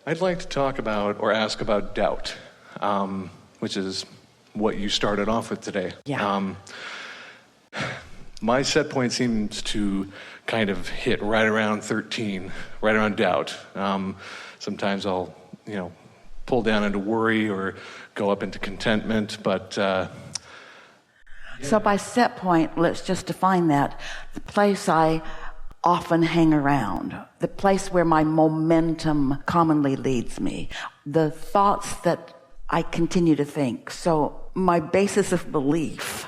I'd like to talk about or ask about doubt, which is what you started off with today. Yeah. My set point seems to kind of hit right around 13, right around doubt. Sometimes I'll, pull down into worry or go up into contentment, but... So by set point, let's just define that. The place I often hang around, the place where my momentum commonly leads me, the thoughts that I continue to think. So my basis of belief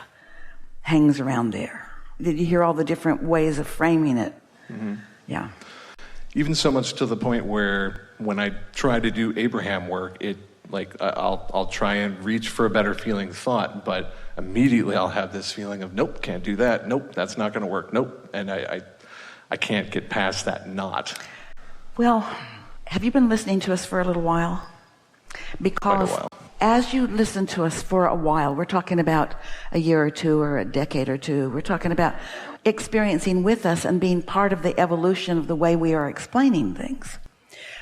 hangs around there. Did you hear all the different ways of framing it? Mm-hmm. Yeah. Even so much to the point where when I try to do Abraham work, I'll try and reach for a better feeling thought, but immediately I'll have this feeling of, nope, can't do that. Nope, that's not going to work. Nope. And I can't get past that knot. Well, have you been listening to us for a little while? Because Quite a while. As you listen to us for a while, we're talking about a year or two or a decade or two, we're talking about experiencing with us and being part of the evolution of the way we are explaining things.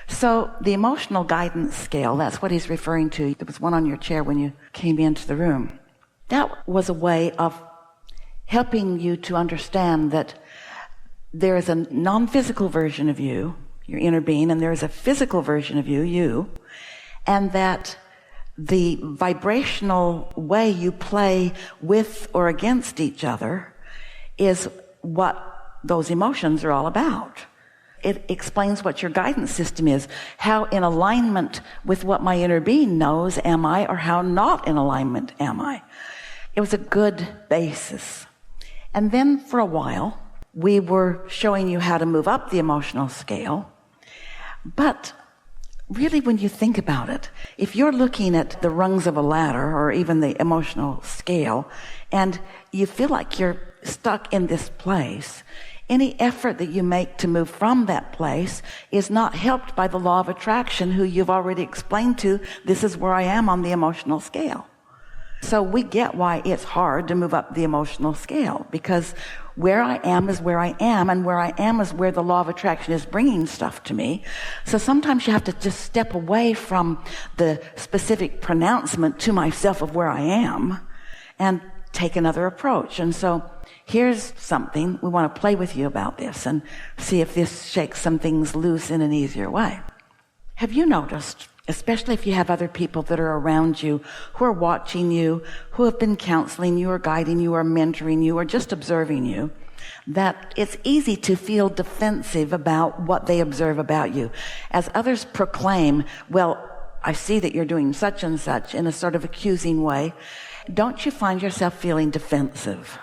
So the emotional guidance scale, that's what he's referring to. There was one on your chair when you came into the room. That was a way of helping you to understand that there is a non-physical version of you, your inner being, and there is a physical version of you, and that the vibrational way you play with or against each other is what those emotions are all about. It explains what your guidance system is. How in alignment with what my inner being knows am I, or how not in alignment am I? It was a good basis. And then for a while, we were showing you how to move up the emotional scale. But really, when you think about it, if you're looking at the rungs of a ladder or even the emotional scale, and you feel like you're stuck in this place, any effort that you make to move from that place is not helped by the law of attraction, who you've already explained to, this is where I am on the emotional scale. So we get why it's hard to move up the emotional scale, because where I am is where I am, and where I am is where the law of attraction is bringing stuff to me. So sometimes you have to just step away from the specific pronouncement to myself of where I am and take another approach. And so here's something. We want to play with you about this and see if this shakes some things loose in an easier way. Have you noticed, especially if you have other people that are around you who are watching you, who have been counseling you or guiding you or mentoring you or just observing you, that it's easy to feel defensive about what they observe about you. As others proclaim, well, I see that you're doing such and such, in a sort of accusing way, don't you find yourself feeling defensive?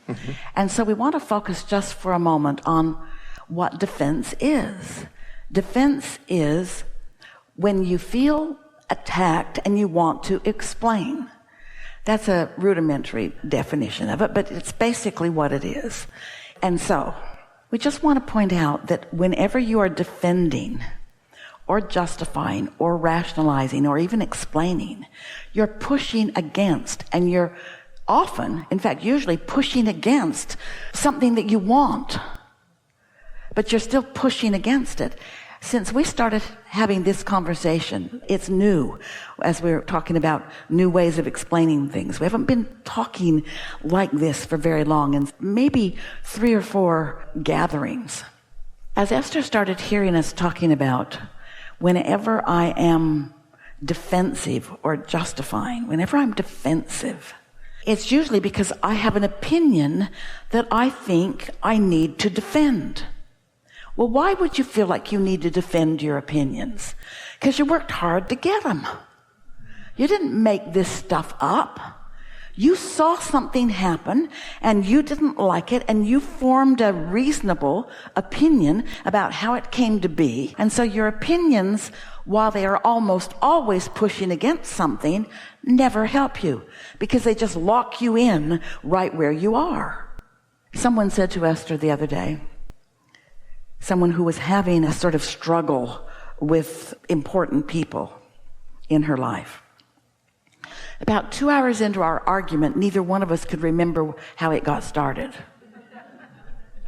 Mm-hmm. And so we want to focus just for a moment on what defense is. Defense is when you feel attacked and you want to explain. That's a rudimentary definition of it, but it's basically what it is. And so we just want to point out that whenever you are defending or justifying or rationalizing or even explaining, you're pushing against, and you're often, in fact, usually pushing against something that you want, but you're still pushing against it. Since we started having this conversation, it's new, as we're talking about new ways of explaining things. We haven't been talking like this for very long, and maybe 3 or 4 gatherings. As Esther started hearing us talking about whenever I am defensive or justifying, whenever I'm defensive, it's usually because I have an opinion that I think I need to defend. Well, why would you feel like you need to defend your opinions? Because you worked hard to get them. You didn't make this stuff up. You saw something happen and you didn't like it, and you formed a reasonable opinion about how it came to be. And so your opinions, while they are almost always pushing against something, never help you, because they just lock you in right where you are. Someone said to Esther the other day, someone who was having a sort of struggle with important people in her life. About 2 hours into our argument, neither one of us could remember how it got started.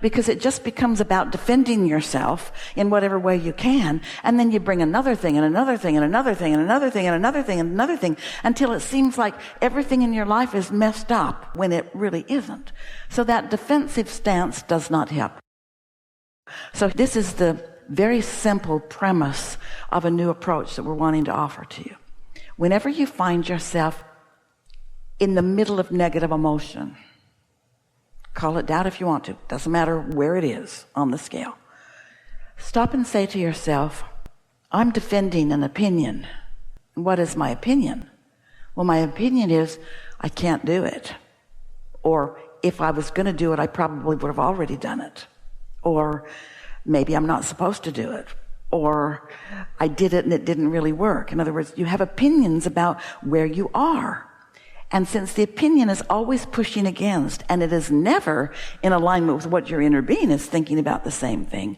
because it just becomes about defending yourself in whatever way you can. And then you bring another thing and another thing and another thing and another thing and another thing and another thing until it seems like everything in your life is messed up when it really isn't. So that defensive stance does not help. So this is the very simple premise of a new approach that we're wanting to offer to you. Whenever you find yourself in the middle of negative emotion, call it doubt if you want to, doesn't matter where it is on the scale, stop and say to yourself, I'm defending an opinion. What is my opinion? Well, my opinion is I can't do it. Or if I was going to do it, I probably would have already done it. Or maybe I'm not supposed to do it. Or I did it and it didn't really work. In other words, you have opinions about where you are. And since the opinion is always pushing against, and it is never in alignment with what your inner being is thinking about the same thing,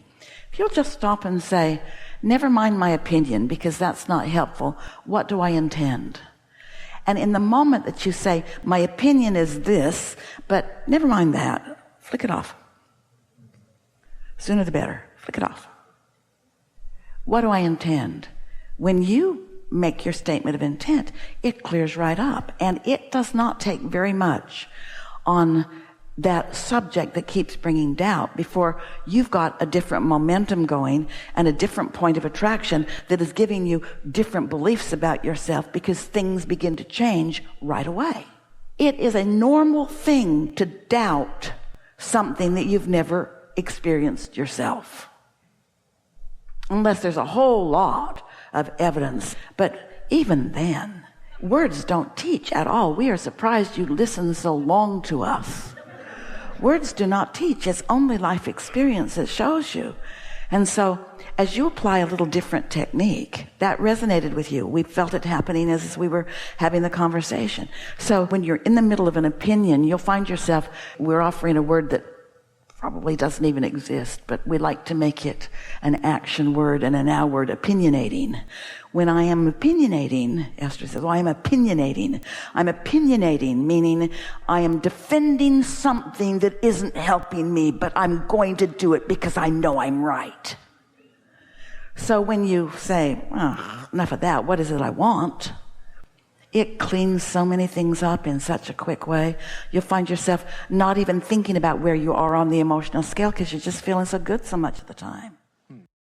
if you'll just stop and say, never mind my opinion, because that's not helpful, what do I intend? And in the moment that you say, my opinion is this, but never mind that, flick it off. Sooner the better, flick it off. What do I intend? When you make your statement of intent, it clears right up. And it does not take very much on that subject that keeps bringing doubt before you've got a different momentum going and a different point of attraction that is giving you different beliefs about yourself, because things begin to change right away. It is a normal thing to doubt something that you've never experienced yourself, unless there's a whole lot of evidence. But even then, words don't teach at all. We are surprised you listen so long to us. Words do not teach. It's only life experience that shows you. And so as you apply a little different technique, that resonated with you. We felt it happening as we were having the conversation. So when you're in the middle of an opinion, you'll find yourself, we're offering a word that probably doesn't even exist, but we like to make it an action word and a now word, opinionating. When I am opinionating, Esther says, well, I'm opinionating. I'm opinionating, meaning I am defending something that isn't helping me, but I'm going to do it because I know I'm right. So when you say, oh, enough of that, what is it I want? It cleans so many things up in such a quick way. You'll find yourself not even thinking about where you are on the emotional scale because you're just feeling so good so much of the time.